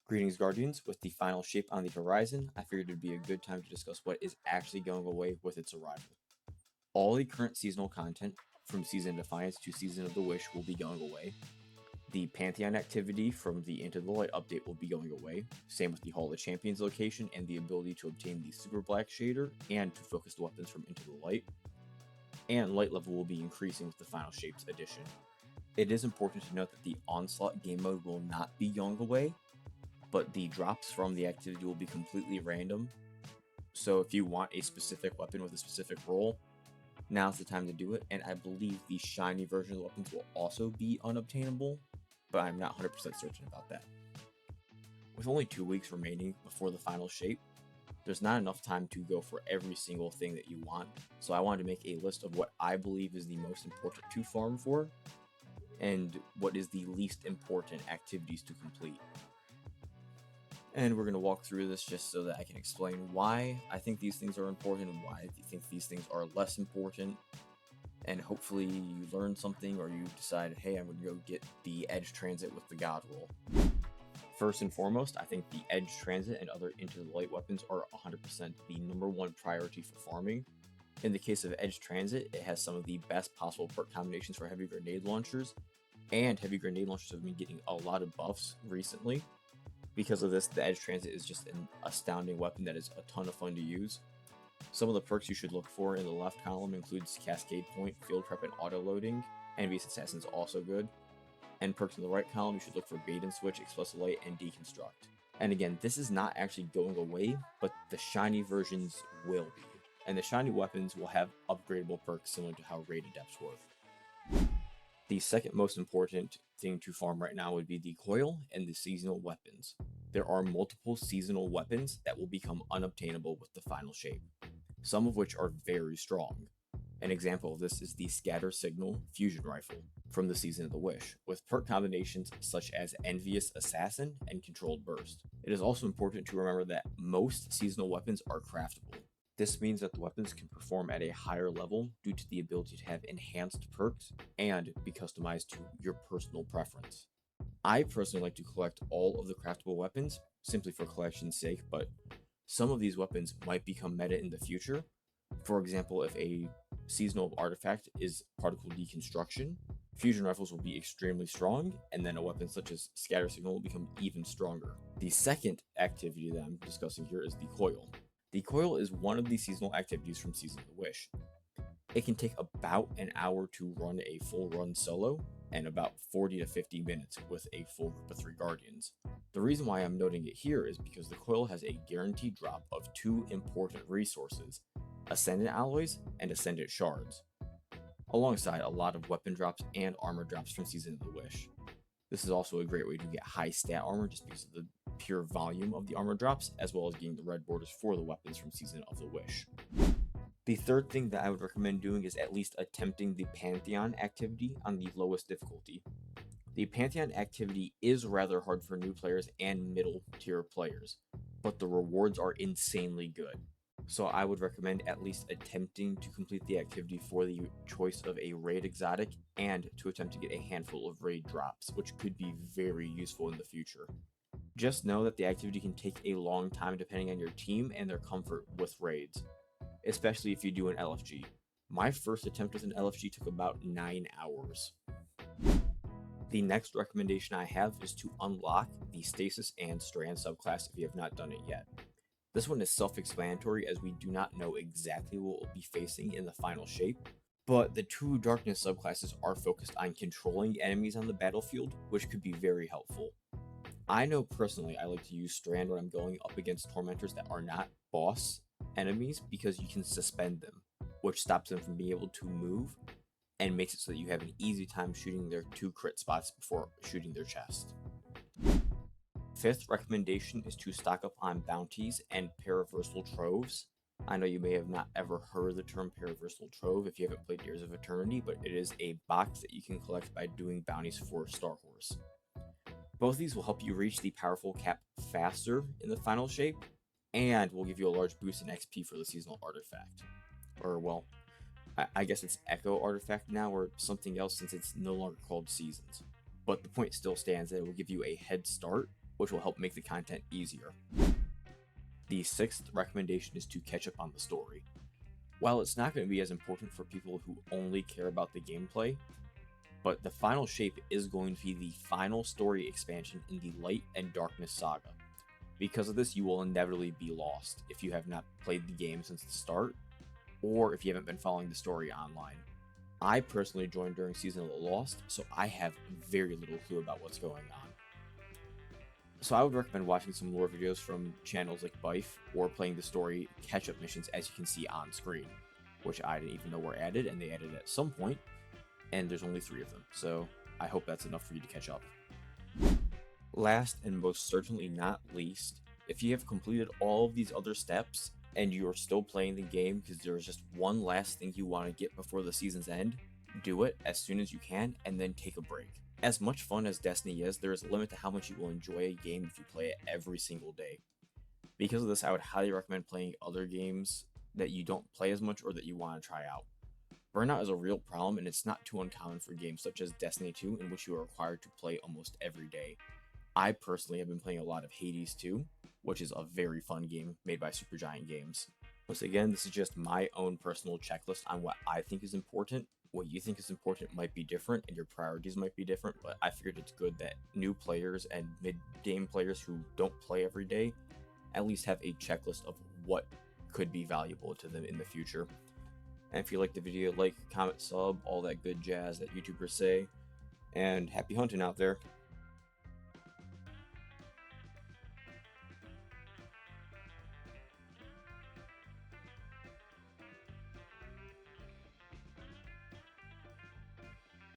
Greetings, Guardians. With the final shape on the horizon, I figured it'd be a good time to discuss what is actually going away with its arrival. All the current seasonal content, from Season of Defiance to Season of the Wish, will be going away. The Pantheon activity from the Into the Light update will be going away. Same with the Hall of Champions location and the ability to obtain the Super Black shader and to focus the weapons from Into the Light. And light level will be increasing with the Final Shapes edition. It is important to note that the Onslaught game mode will not be going away, but the drops from the activity will be completely random. So if you want a specific weapon with a specific role, now's the time to do it. And I believe the shiny version of the weapons will also be unobtainable, but I'm not 100% certain about that. With only 2 weeks remaining before the final shape, there's not enough time to go for every single thing that you want, so I wanted to make a list of what I believe is the most important to farm for, and what is the least important activities to complete. And we're going to walk through this just so that I can explain why I think these things are important and why I think these things are less important. And hopefully you learn something, or you decide, hey, I'm going to go get the Edge Transit with the God roll. First and foremost, I think the Edge Transit and other Into the Light weapons are 100% the number one priority for farming. In the case of Edge Transit, it has some of the best possible perk combinations for heavy grenade launchers, and heavy grenade launchers have been getting a lot of buffs recently. Because of this, the Edge Transit is just an astounding weapon that is a ton of fun to use. Some of the perks you should look for in the left column includes Cascade Point, Field Prep, and Auto Loading. Envious Assassin is also good. And perks in the right column, you should look for Bait and Switch, Explosive Light, and Deconstruct. And again, this is not actually going away, but the shiny versions will be. And the shiny weapons will have upgradable perks similar to how Raid Adepts work. The second most important thing to farm right now would be the coil and the seasonal weapons. There are multiple seasonal weapons that will become unobtainable with the final shape, some of which are very strong. An example of this is the Scatter Signal Fusion Rifle from the Season of the Wish, with perk combinations such as Envious Assassin and Controlled Burst. It is also important to remember that most seasonal weapons are craftable. This means that the weapons can perform at a higher level due to the ability to have enhanced perks and be customized to your personal preference. I personally like to collect all of the craftable weapons simply for collection's sake, but some of these weapons might become meta in the future. For example, if a seasonal artifact is particle deconstruction, fusion rifles will be extremely strong, and then a weapon such as Scatter Signal will become even stronger. The second activity that I'm discussing here is the coil. The coil is one of the seasonal activities from Season of the Wish. It can take about an hour to run a full run solo, and about 40 to 50 minutes with a full group of 3 Guardians. The reason why I'm noting it here is because the coil has a guaranteed drop of 2 important resources, Ascendant Alloys and Ascendant Shards, alongside a lot of weapon drops and armor drops from Season of the Wish. This is also a great way to get high stat armor just because of the pure volume of the armor drops, as well as getting the red borders for the weapons from Season of the Wish. The third thing that I would recommend doing is at least attempting the Pantheon activity on the lowest difficulty. The Pantheon activity is rather hard for new players and middle tier players, but the rewards are insanely good. So I would recommend at least attempting to complete the activity for the choice of a raid exotic and to attempt to get a handful of raid drops, which could be very useful in the future. Just know that the activity can take a long time depending on your team and their comfort with raids, especially if you do an LFG. My first attempt with an LFG took about 9 hours. The next recommendation I have is to unlock the Stasis and Strand subclass if you have not done it yet. This one is self-explanatory as we do not know exactly what we'll be facing in the final shape, but the 2 Darkness subclasses are focused on controlling enemies on the battlefield, which could be very helpful. I know personally I like to use Strand when I'm going up against Tormentors that are not boss enemies because you can suspend them, which stops them from being able to move and makes it so that you have an easy time shooting their 2 crit spots before shooting their chest. Fifth recommendation is to stock up on bounties and paraversal troves. I know you may have not ever heard the term paraversal trove if you haven't played Years of Eternity, but it is a box that you can collect by doing bounties for Star Horse. Both of these will help you reach the powerful cap faster in the final shape, and will give you a large boost in XP for the seasonal artifact. Or, well, I guess it's Echo Artifact now, or something else since it's no longer called Seasons. But the point still stands that it will give you a head start which will help make the content easier. The sixth recommendation is to catch up on the story. While it's not going to be as important for people who only care about the gameplay, but the final shape is going to be the final story expansion in the Light and Darkness saga. Because of this, you will inevitably be lost if you have not played the game since the start, or if you haven't been following the story online. I personally joined during Season of the Lost, so I have very little clue about what's going on. So I would recommend watching some lore videos from channels like Bife, or playing the story catch-up missions as you can see on screen, which I didn't even know were added, and they added at some point, and there's only 3 of them, so I hope that's enough for you to catch up. Last and most certainly not least, if you have completed all of these other steps, and you are still playing the game because there's just one last thing you want to get before the season's end, do it as soon as you can, and then take a break. As much fun as Destiny is, there is a limit to how much you will enjoy a game if you play it every single day. Because of this, I would highly recommend playing other games that you don't play as much or that you want to try out. Burnout is a real problem, and it's not too uncommon for games such as Destiny 2, in which you are required to play almost every day. I personally have been playing a lot of Hades 2, which is a very fun game made by Supergiant Games. Once again, this is just my own personal checklist on what I think is important. What you think is important might be different, and your priorities might be different, but I figured it's good that new players and mid-game players who don't play every day at least have a checklist of what could be valuable to them in the future. And if you like the video, like, comment, sub, all that good jazz that YouTubers say, and happy hunting out there.